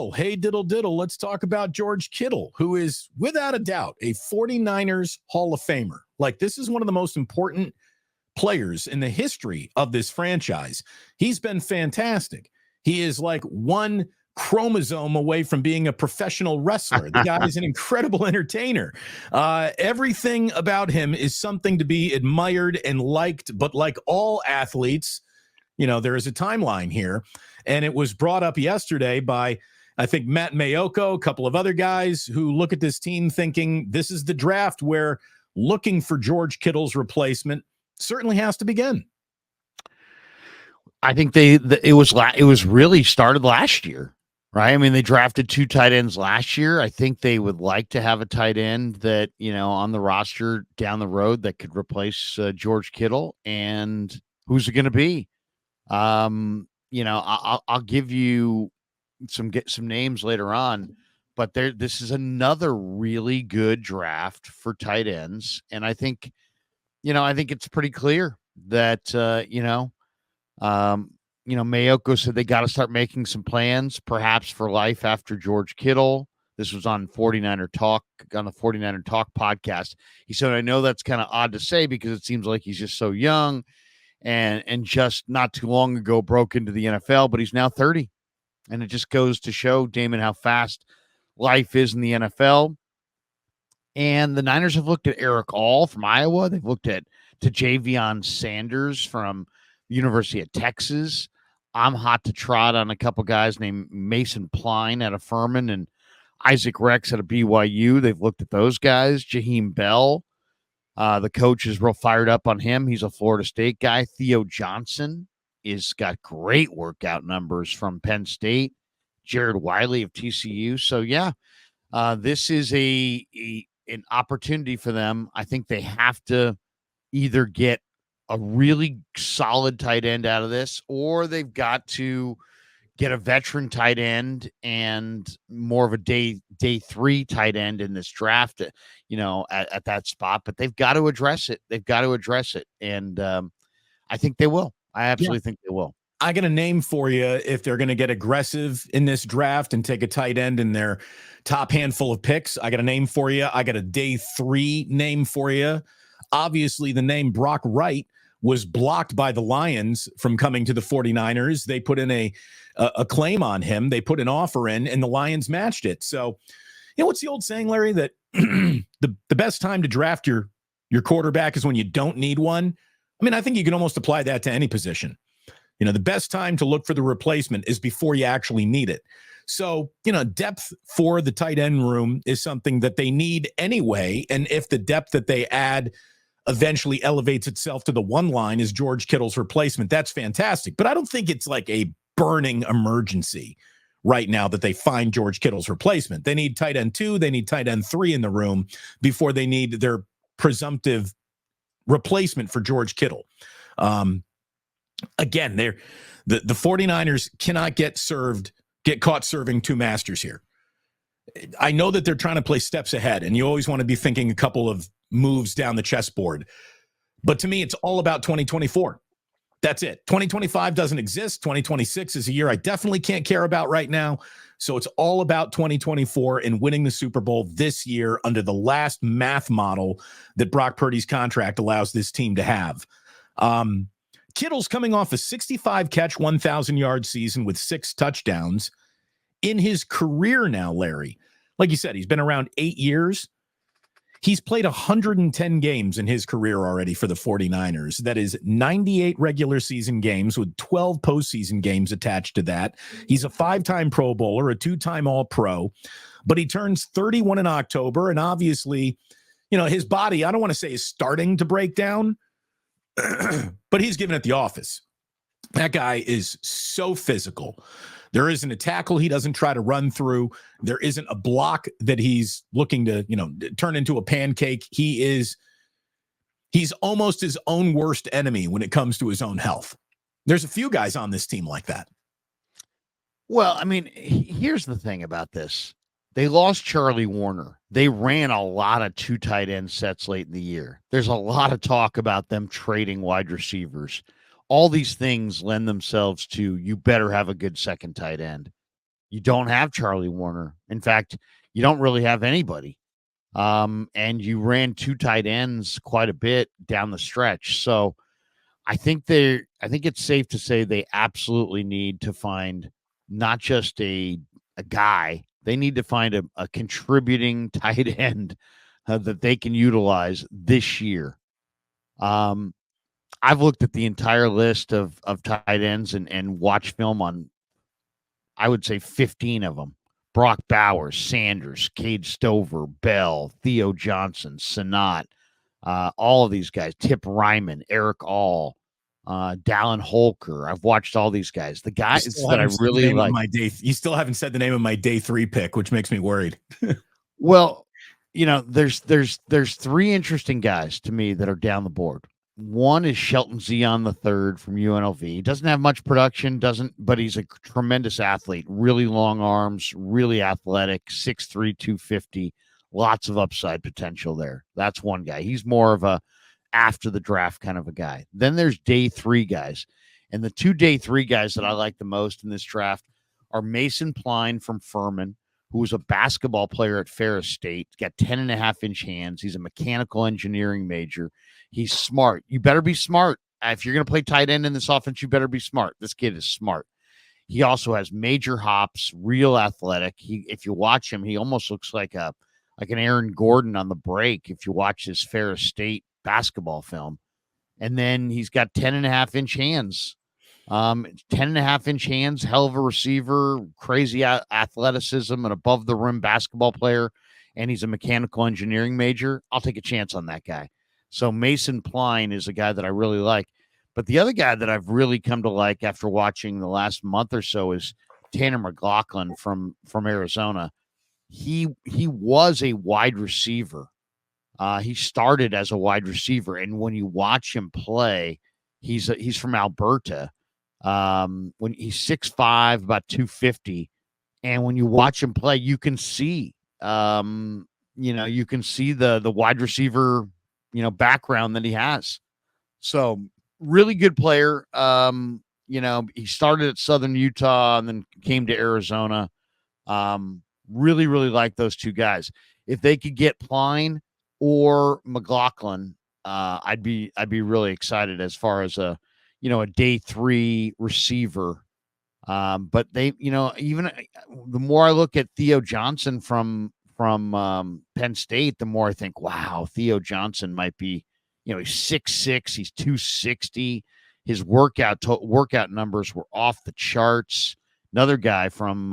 Oh, hey, diddle diddle. Let's talk about George Kittle, who is without a doubt a 49ers Hall of Famer. Like, this is one of the most important players in the history of this franchise. He's been fantastic. He is like one chromosome away from being a professional wrestler. The guy is an incredible entertainer. Everything about him is something to be admired and liked, but like all athletes, there is a timeline here. And it was brought up yesterday by, I think, Matt Mayoko, a couple of other guys who look at this team thinking this is the draft where looking for George Kittle's replacement certainly has to begin. I think it was really started last year, right? I mean, they drafted 2 tight ends last year. I think they would like to have a tight end that, on the roster down the road that could replace George Kittle. And who's it going to be? I'll give you some names later on, but this is another really good draft for tight ends. And I think it's pretty clear that, Mayoko said they got to start making some plans, perhaps for life after George Kittle. This was on 49er Talk, on the 49er Talk podcast. He said, I know that's kind of odd to say because it seems like he's just so young and just not too long ago broke into the NFL, but he's now 30. And it just goes to show, Damon, how fast life is in the NFL. And the Niners have looked at Eric All from Iowa. They've looked to Javion Sanders from the University of Texas. I'm hot to trot on a couple guys named Mason Pline out of Furman and Isaac Rex out of BYU. They've looked at those guys. Jaheim Bell, the coach is real fired up on him. He's a Florida State guy. Theo Johnson is got great workout numbers from Penn State. Jared Wiley of TCU. So, yeah, this is an opportunity for them. I think they have to either get a really solid tight end out of this, or they've got to get a veteran tight end and more of a day 3 tight end in this draft, at that spot. But they've got to address it. And I think they will. I absolutely think they will. I got a name for you if they're going to get aggressive in this draft and take a tight end in their top handful of picks. I got a name for you. I got a day 3 name for you. Obviously, the name Brock Wright was blocked by the Lions from coming to the 49ers. They put in a claim on him. They put an offer in, and the Lions matched it. So, what's the old saying, Larry, that the best time to draft your quarterback is when you don't need one? I mean, I think you can almost apply that to any position. The best time to look for the replacement is before you actually need it. So, depth for the tight end room is something that they need anyway. And if the depth that they add eventually elevates itself to the one line is George Kittle's replacement, that's fantastic. But I don't think it's like a burning emergency right now that they find George Kittle's replacement. They need tight end 2, they need tight end 3 in the room before they need their presumptive replacement for George Kittle. Again, the 49ers cannot get caught serving 2 masters here. I know that they're trying to play steps ahead, and you always want to be thinking a couple of moves down the chessboard. But to me, it's all about 2024. That's it. 2025 doesn't exist. 2026 is a year I definitely can't care about right now. So it's all about 2024 and winning the Super Bowl this year under the last math model that Brock Purdy's contract allows this team to have. Kittle's coming off a 65-catch, 1,000-yard season with 6 touchdowns in his career now, Larry. Like you said, he's been around 8 years. He's played 110 games in his career already for the 49ers. That is 98 regular season games with 12 postseason games attached to that. He's a 5-time Pro Bowler, a 2-time All-Pro, but he turns 31 in October. And obviously, his body, I don't want to say is starting to break down, but he's giving it the office. That guy is so physical. There isn't a tackle he doesn't try to run through. There isn't a block that he's looking to, turn into a pancake. He's almost his own worst enemy when it comes to his own health. There's a few guys on this team like that. Well, I mean, here's the thing about this. They lost Charlie Warner. They ran a lot of 2 tight end sets late in the year. There's a lot of talk about them trading wide receivers. All these things lend themselves to you better have a good second tight end. You don't have Charlie Warner. In fact, you don't really have anybody. And you ran 2 tight ends quite a bit down the stretch. So I think it's safe to say they absolutely need to find not just a guy, they need to find a contributing tight end that they can utilize this year. I've looked at the entire list of tight ends and watched film on, I would say, 15 of them. Brock Bowers, Sanders, Cade Stover, Bell, Theo Johnson, Sanat, all of these guys, Tip Ryman, Eric All, Dallin Holker. I've watched all these guys. The guys that I really like. You still haven't said the name of my day 3 pick, which makes me worried. Well, there's 3 interesting guys to me that are down the board. One is Shelton Zion III from UNLV. He doesn't have much production, but he's a tremendous athlete. Really long arms, really athletic, 6'3", 250. Lots of upside potential there. That's one guy. He's more of a after the draft kind of a guy. Then there's day 3 guys. And the 2 day 3 guys that I like the most in this draft are Mason Pline from Furman, who was a basketball player at Ferris State. He's got 10.5-inch hands. He's a mechanical engineering major. He's smart. You better be smart. If you're going to play tight end in this offense, you better be smart. This kid is smart. He also has major hops, real athletic. If you watch him, he almost looks like an Aaron Gordon on the break if you watch his Ferris State basketball film. And then he's got 10.5-inch hands. 10.5-inch hands, hell of a receiver, crazy athleticism, an above the rim basketball player, and he's a mechanical engineering major. I'll take a chance on that guy. So Mason Pline is a guy that I really like. But the other guy that I've really come to like after watching the last month or so is Tanner McLaughlin from Arizona. He was a wide receiver. He started as a wide receiver, and when you watch him play, he's from Alberta. When he's 6'5", about 250, and when you watch him play, you can see, you can see the wide receiver, background that he has. So really good player. He started at Southern Utah and then came to Arizona. Really, really like those 2 guys. If they could get Pline or McLaughlin, I'd be really excited as far as a day 3 receiver. But they, even the more I look at Theo Johnson from Penn State, the more I think, wow, Theo Johnson might be, he's 6'6", he's 260. His workout numbers were off the charts. Another guy from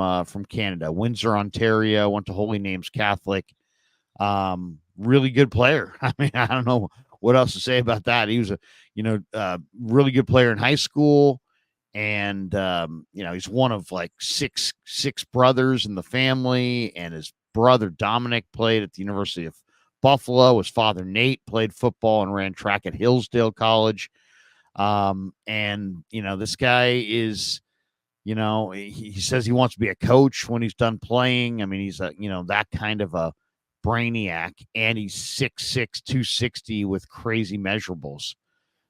Canada, Windsor, Ontario, went to Holy Names Catholic. Really good player. I mean, I don't know what else to say about that. He was a really good player in high school, and he's one of like six brothers in the family, and his brother Dominic played at the University of Buffalo. His father Nate played football and ran track at Hillsdale College. And this guy is, he says he wants to be a coach when he's done playing. I mean, he's that kind of a brainiac, and he's 6'6", 260 with crazy measurables.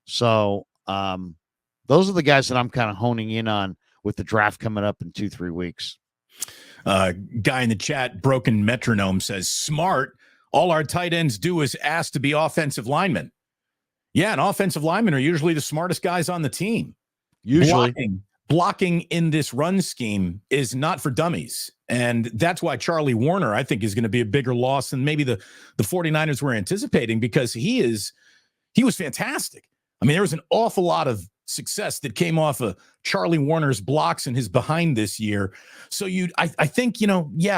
So those are the guys that I'm kind of honing in on with the draft coming up in 2-3 weeks. Guy in the chat, Broken Metronome, says, smart. All our tight ends do is ask to be offensive linemen. Yeah, and offensive linemen are usually the smartest guys on the team. Usually. Blocking in this run scheme is not for dummies. And that's why Charlie Warner, I think, is going to be a bigger loss than maybe the 49ers were anticipating, because he was fantastic. I mean, there was an awful lot of success that came off of Charlie Warner's blocks and his behind this year. So I think,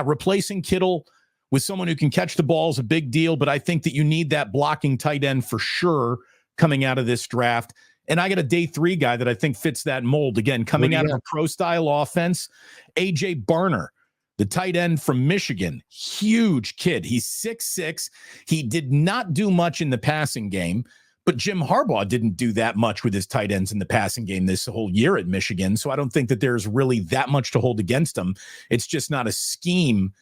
replacing Kittle with someone who can catch the ball is a big deal, but I think that you need that blocking tight end for sure coming out of this draft. And I got a day 3 guy that I think fits that mold. Again, coming out of a pro-style offense, A.J. Barner, the tight end from Michigan, huge kid. He's 6'6". He did not do much in the passing game, but Jim Harbaugh didn't do that much with his tight ends in the passing game this whole year at Michigan. So I don't think that there's really that much to hold against him. It's just not a scheme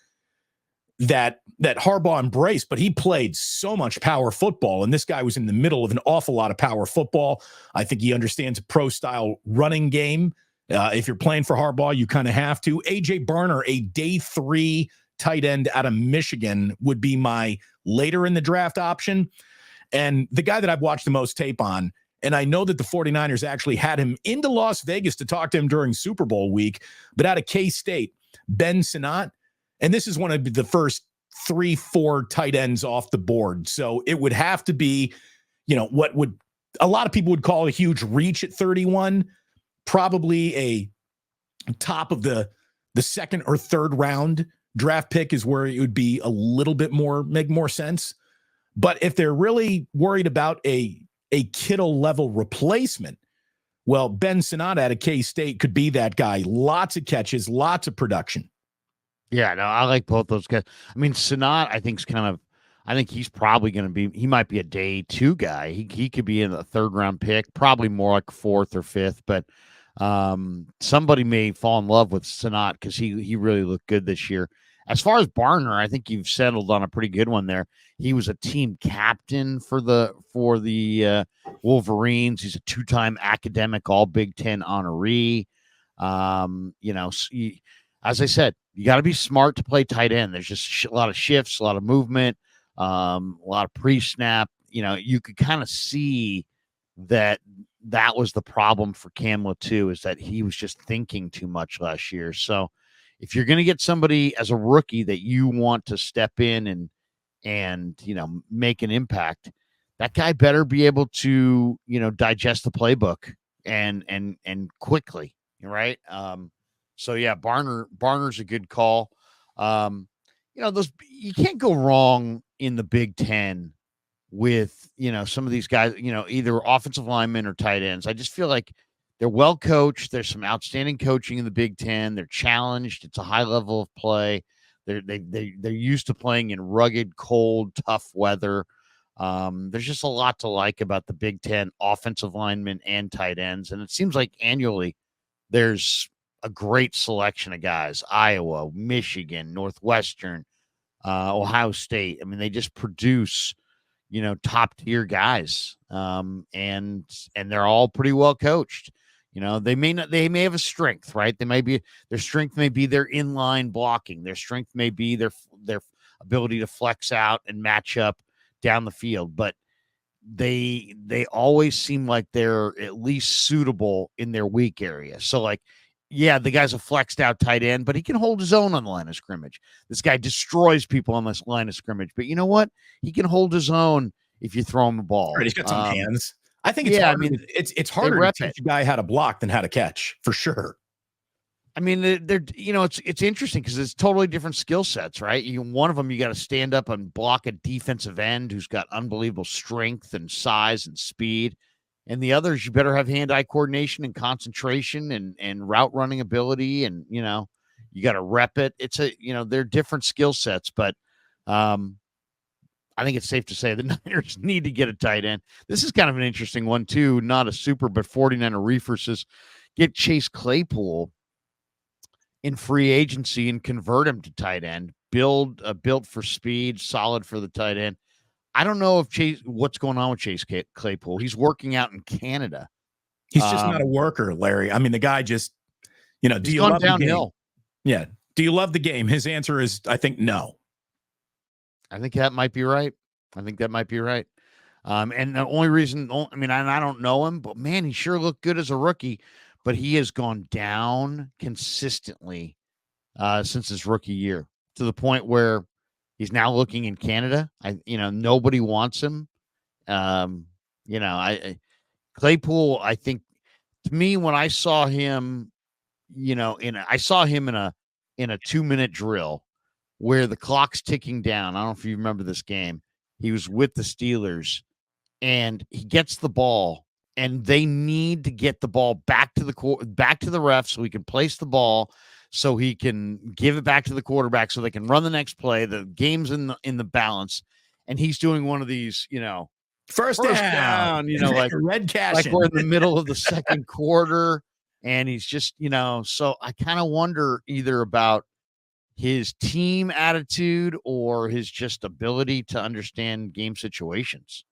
that Harbaugh embraced, but he played so much power football, and this guy was in the middle of an awful lot of power football. I think he understands a pro-style running game If you're playing for Harbaugh, you kind of have to. AJ Barner, a day 3 tight end out of Michigan, would be my later in the draft option. And the guy that I've watched the most tape on, and I know that the 49ers actually had him into Las Vegas to talk to him during Super Bowl week, but out of K-State, Ben Sinnott. And this is one of the first 3-4 tight ends off the board. So it would have to be, what would a lot of people would call a huge reach at 31, probably a top of the second or third round draft pick is where it would be a little bit make more sense. But if they're really worried about a Kittle level replacement, well, Ben Sinnott out of K-State could be that guy. Lots of catches, lots of production. Yeah, no, I like both those guys. I mean, Sinnott, I think he's probably going to be, he might be a day 2 guy. He could be in the 3rd round pick, probably more like 4th or 5th, but somebody may fall in love with Sinnott because he really looked good this year. As far as Barner, I think you've settled on a pretty good one there. He was a team captain for the Wolverines. He's a 2-time academic All Big Ten honoree. As I said, you got to be smart to play tight end. There's just a lot of shifts, a lot of movement, a lot of pre-snap. You could kind of see that was the problem for Camla too, is that he was just thinking too much last year. So if you're going to get somebody as a rookie that you want to step in and make an impact, that guy better be able to, digest the playbook and quickly, right? So yeah, Barner's a good call. Those, you can't go wrong in the Big Ten with, some of these guys, either offensive linemen or tight ends. I just feel like they're well coached. There's some outstanding coaching in the Big Ten. They're challenged. It's a high level of play. They're used to playing in rugged, cold, tough weather. There's just a lot to like about the Big Ten offensive linemen and tight ends. And it seems like annually there's a great selection of guys: Iowa, Michigan, Northwestern, Ohio State. I mean, they just produce, top tier guys. And they're all pretty well coached. They may have a strength, right? Their strength may be their inline blocking. Their strength may be their ability to flex out and match up down the field, but they always seem like they're at least suitable in their weak area. So like, yeah, the guy's a flexed out tight end, but he can hold his own on the line of scrimmage. This guy destroys people on this line of scrimmage, but you know what? He can hold his own if you throw him the ball. Right, he's got some hands. I think it's it's harder to teach a guy how to block than how to catch, for sure. I mean, they're it's interesting because it's totally different skill sets, right? One of them, you got to stand up and block a defensive end who's got unbelievable strength and size and speed. And the others, you better have hand-eye coordination and concentration and route running ability. And, you got to rep it. It's they're different skill sets, but I think it's safe to say the Niners need to get a tight end. This is kind of an interesting one too. Not a super, but 49er Reefer says get Chase Claypool in free agency and convert him to tight end. Built for speed, solid for the tight end. I don't know what's going on with Chase Claypool. He's working out in Canada. He's just not a worker, Larry. I mean, the guy just, do you love downhill? The game? Yeah. Do you love the game? His answer is, I think, no. I think that might be right. And the only reason, I don't know him, but man, he sure looked good as a rookie, but he has gone down consistently since his rookie year to the point where he's now looking in Canada. Nobody wants him. Claypool, I think, to me, when I saw him, I saw him in a 2-minute drill where the clock's ticking down. I don't know if you remember this game. He was with the Steelers and he gets the ball and they need to get the ball back to the ref so he can place the ball, so he can give it back to the quarterback so they can run the next play. The game's in the balance. And he's doing one of these, first down, like red cash, like we're in the middle of the second quarter. And he's just, so I kind of wonder either about his team attitude or his just ability to understand game situations.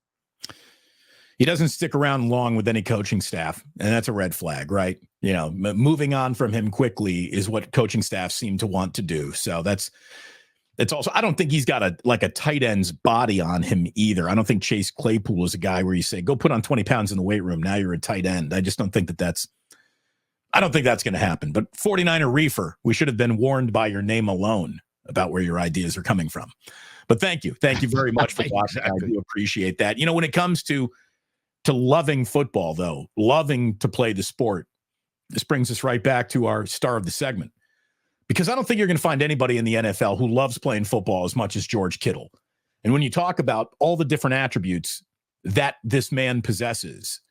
He doesn't stick around long with any coaching staff, and that's a red flag, right? Moving on from him quickly is what coaching staff seem to want to do. So that's also, I don't think he's got a tight end's body on him either. I don't think Chase Claypool is a guy where you say, go put on 20 pounds in the weight room. Now you're a tight end. I just don't think that's going to happen. But 49er Reefer, we should have been warned by your name alone about where your ideas are coming from. But thank you. Thank you very much for watching. Exactly. I do appreciate that. When it comes to loving football, though, loving to play the sport, this brings us right back to our star of the segment. Because I don't think you're going to find anybody in the NFL who loves playing football as much as George Kittle. And when you talk about all the different attributes that this man possesses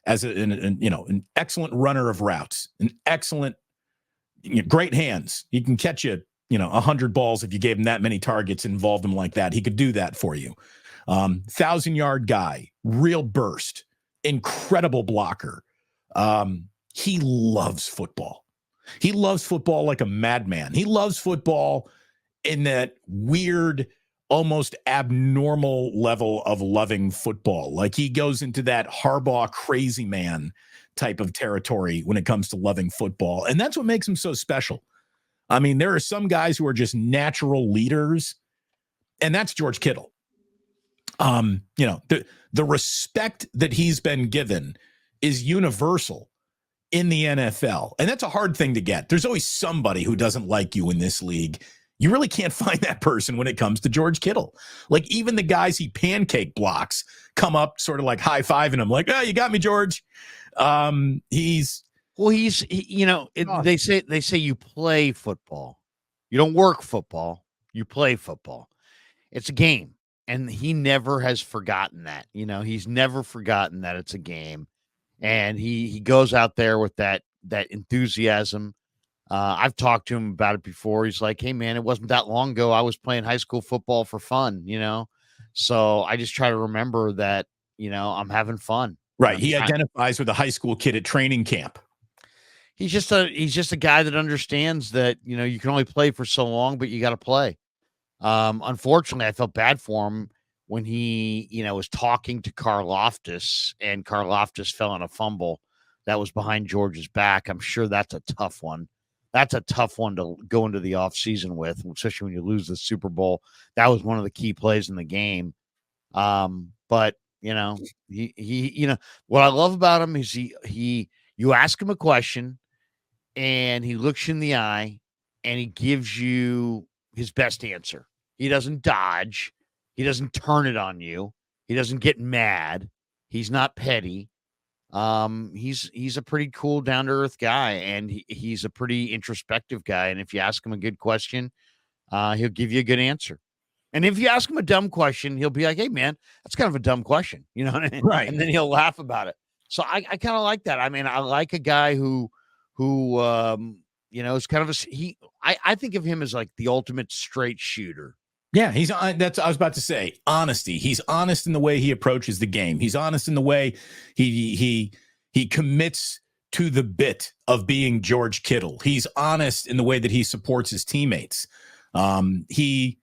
as an excellent runner of routes, an excellent, great hands. He can catch you, 100 balls if you gave him that many targets and involved him like that. He could do that for you. 1,000-yard guy, real burst, incredible blocker. He loves football. He loves football like a madman. He loves football in that weird, almost abnormal level of loving football. Like he goes into that Harbaugh crazy man type of territory when it comes to loving football. And that's what makes him so special. I mean, there are some guys who are just natural leaders, and that's George Kittle. The respect that he's been given is universal in the NFL. And that's a hard thing to get. There's always somebody who doesn't like you in this league. You really can't find that person when it comes to George Kittle. Like even the guys he pancake blocks come up sort of like high-fiving him like, oh, you got me, George. They say you play football. You don't work football. You play football. It's a game. And he never has forgotten that. He's never forgotten that it's a game. And he goes out there with that enthusiasm. I've talked to him about it before. He's like, hey, man, it wasn't that long ago. I was playing high school football for fun, So I just try to remember that, I'm having fun. Right. He identifies with a high school kid at training camp. He's just a guy that understands that, you can only play for so long, but you got to play. Unfortunately, I felt bad for him when he, was talking to Karlaftis and Karlaftis fell on a fumble that was behind George's back. I'm sure that's a tough one. That's a tough one to go into the offseason with, especially when you lose the Super Bowl. That was one of the key plays in the game. But he what I love about him is you ask him a question and he looks you in the eye and he gives you his best answer. He doesn't dodge. He doesn't turn it on you. He doesn't get mad. He's not petty. He's a pretty cool, down-to-earth guy, and he's a pretty introspective guy. And if you ask him a good question, he'll give you a good answer. And if you ask him a dumb question, he'll be like, hey, man, that's kind of a dumb question. You know what I mean? Right. And then he'll laugh about it. So I kind of like that. I mean, I like a guy who is kind of I think of him as like the ultimate straight shooter. Yeah, that's I was about to say, honesty. He's honest in the way he approaches the game. He's honest in the way he commits to the bit of being George Kittle. He's honest in the way that he supports his teammates. He's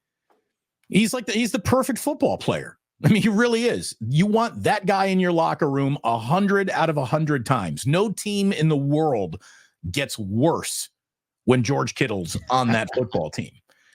the perfect football player. I mean, he really is. You want that guy in your locker room 100 out of 100 times. No team in the world gets worse when George Kittle's on that football team.